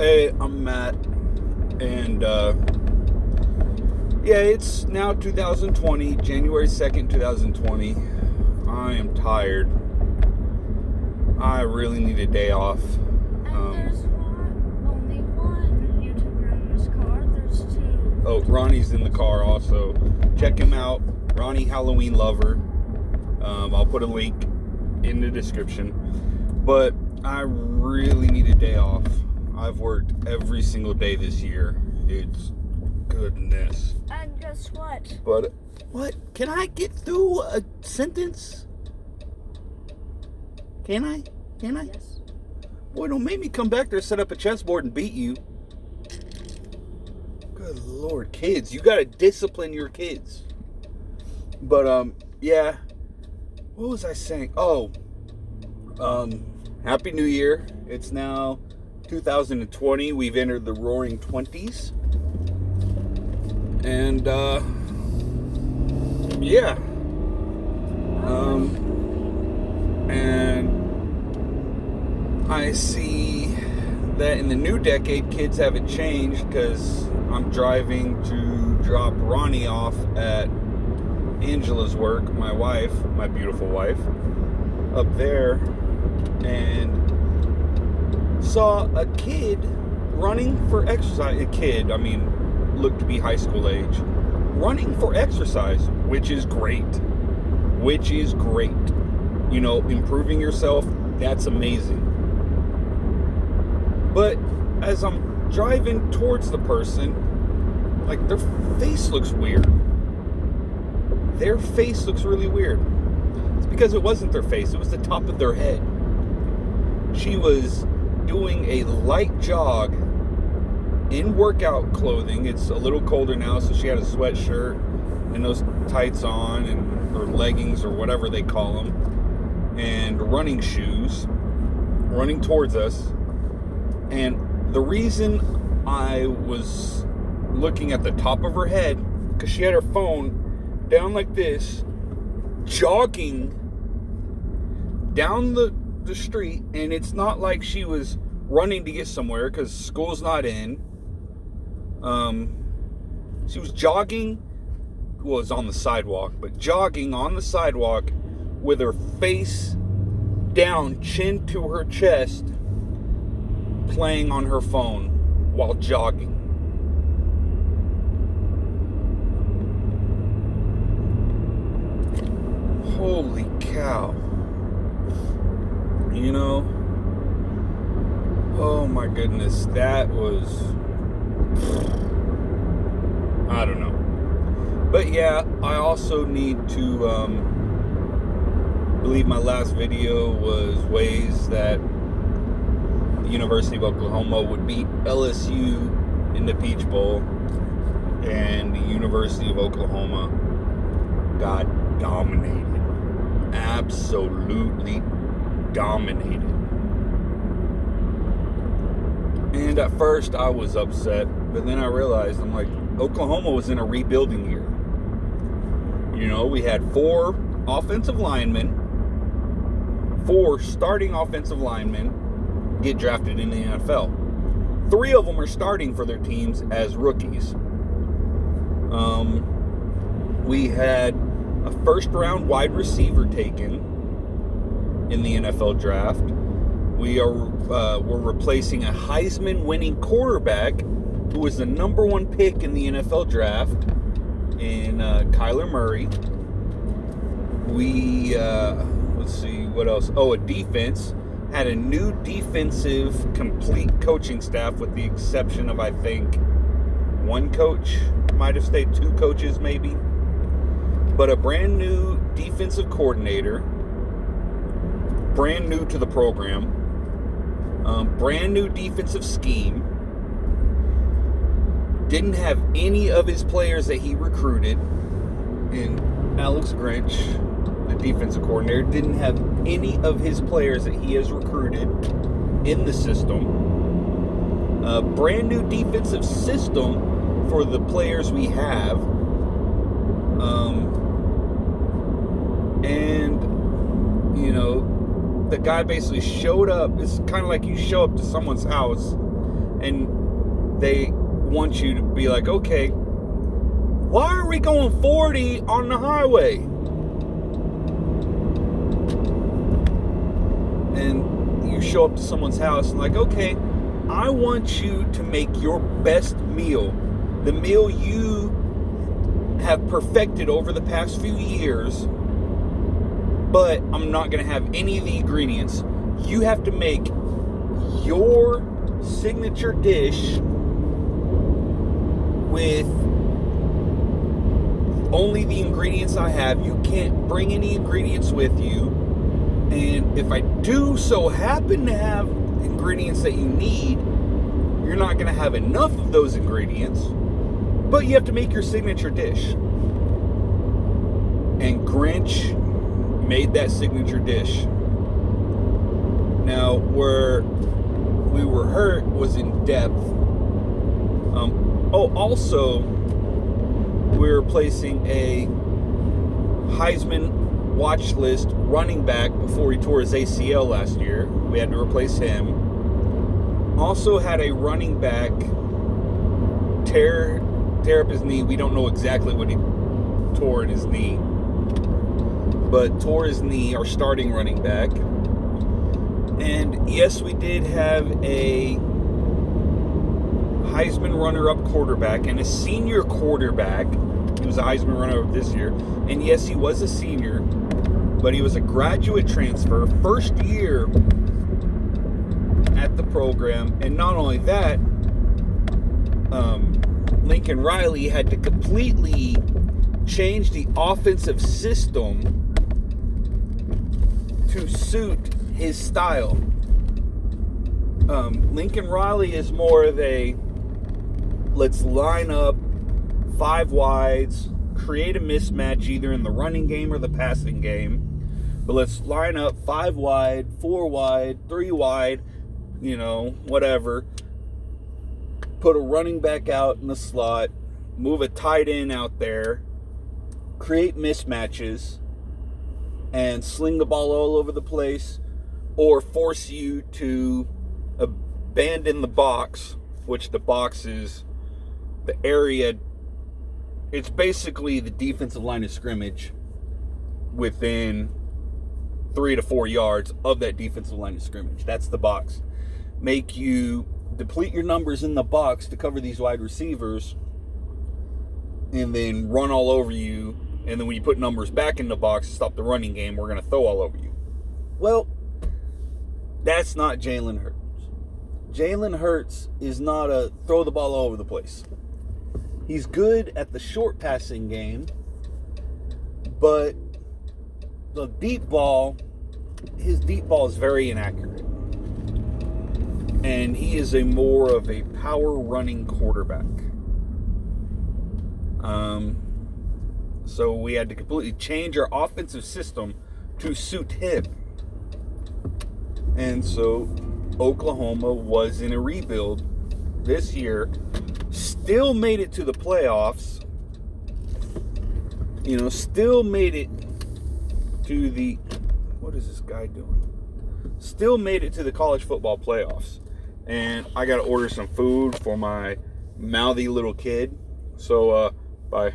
Hey, I'm Matt, and yeah, it's now 2020, January 2nd, 2020. I am tired. I really need a day off. And there's not only one YouTuber in this car, there's two. Oh, Ronnie's in the car also. Check him out, Ronnie Halloween Lover. I'll put a link in the description. But I really need a day off. I've worked every single day this year. It's goodness. And guess what? But what? Can I get through a sentence? Can I? Yes. Boy, don't make me come back there, set up a chessboard, and beat you. Good Lord, kids, you gotta discipline your kids. But yeah. What was I saying? Oh, Happy New Year! It's now 2020. We've entered the Roaring 20s, and yeah. And I see that in the new decade, kids haven't changed because I'm driving to drop Ronnie off at Angela's work, my wife, my beautiful wife, up there, and saw a kid running for exercise. A kid, I mean, looked to be high school age, running for exercise, which is great. You know, improving yourself, that's amazing. But as I'm driving towards the person, like, their face looks weird. Their face looks really weird. It's because it wasn't their face, it was the top of their head. She was doing a light jog in workout clothing. It's a little colder now, so she had a sweatshirt and those tights on, or leggings, or whatever they call them, and running shoes, running towards us. And the reason I was looking at the top of her head, because she had her phone down like this, jogging down the street, and it's not like she was running to get somewhere because school's not in. She was jogging, well, it's on the sidewalk, but jogging on the sidewalk with her face down, chin to her chest, playing on her phone while jogging. Holy cow. You know, oh my goodness, that was, I don't know. But yeah, I also need to, believe my last video was ways that the University of Oklahoma would beat LSU in the Peach Bowl, and the University of Oklahoma got dominated. Absolutely dominated. And at first I was upset, but then I realized, I'm like, Oklahoma was in a rebuilding year. You know, we had 4 starting offensive linemen get drafted in the NFL. 3 of them are starting for their teams as rookies. We had a first-round wide receiver taken in the NFL draft. We're replacing a Heisman-winning quarterback who was the number 1 pick in the NFL draft in Kyler Murray. We let's see what else. Oh, a defense. Had a new defensive complete coaching staff, with the exception of, I think, 1 coach. Might have stayed 2 coaches maybe. But a brand new defensive coordinator, brand new to the program, brand new defensive scheme. Didn't have any of his players that he recruited. And Alex Grinch, the defensive coordinator, didn't have any of his players that he has recruited in the system. A brand new defensive system for the players we have. And, you know, the guy basically showed up. It's kind of like you show up to someone's house And they want you to be like, okay, why are we going 40 on the highway? And you show up to someone's house and like, okay, I want you to make your best meal, the meal you have perfected over the past few years, but I'm not going to have any of the ingredients. You have to make your signature dish with only the ingredients I have. You can't bring any ingredients with you. And if I do so happen to have ingredients that you need, you're not going to have enough of those ingredients, but you have to make your signature dish. And Grinch made that signature dish. Now, where we were hurt was in depth. Also, we're replacing a Heisman watch list running back before he tore his ACL last year. We had to replace him. Also had a running back tear up his knee. We don't know exactly what he tore in his knee, but tore his knee, our starting running back. And yes, we did have a Heisman runner-up quarterback and a senior quarterback. He was a Heisman runner-up this year. And yes, he was a senior, but he was a graduate transfer, first year at the program. And not only that, Lincoln Riley had to completely change the offensive system to suit his style. Lincoln Riley is more of a, let's line up 5 wides, create a mismatch either in the running game or the passing game, but let's line up 5 wide, 4 wide, 3 wide, whatever. Put a running back out in the slot, move a tight end out there, create mismatches, and sling the ball all over the place, or force you to abandon the box, which the box is the area. It's basically the defensive line of scrimmage within 3 to 4 yards of that defensive line of scrimmage. That's the box. Make you deplete your numbers in the box to cover these wide receivers, and then run all over you. And then when you put numbers back in the box to stop the running game, we're going to throw all over you. Well, that's not Jalen Hurts. Jalen Hurts is not a throw the ball all over the place. He's good at the short passing game, but the deep ball, his deep ball is very inaccurate. And he is more of a power running quarterback. So we had to completely change our offensive system to suit him. And so Oklahoma was in a rebuild this year, still made it to the playoffs, still made it to the, what is this guy doing? Still made it to the college football playoffs. And I got to order some food for my mouthy little kid. So, bye.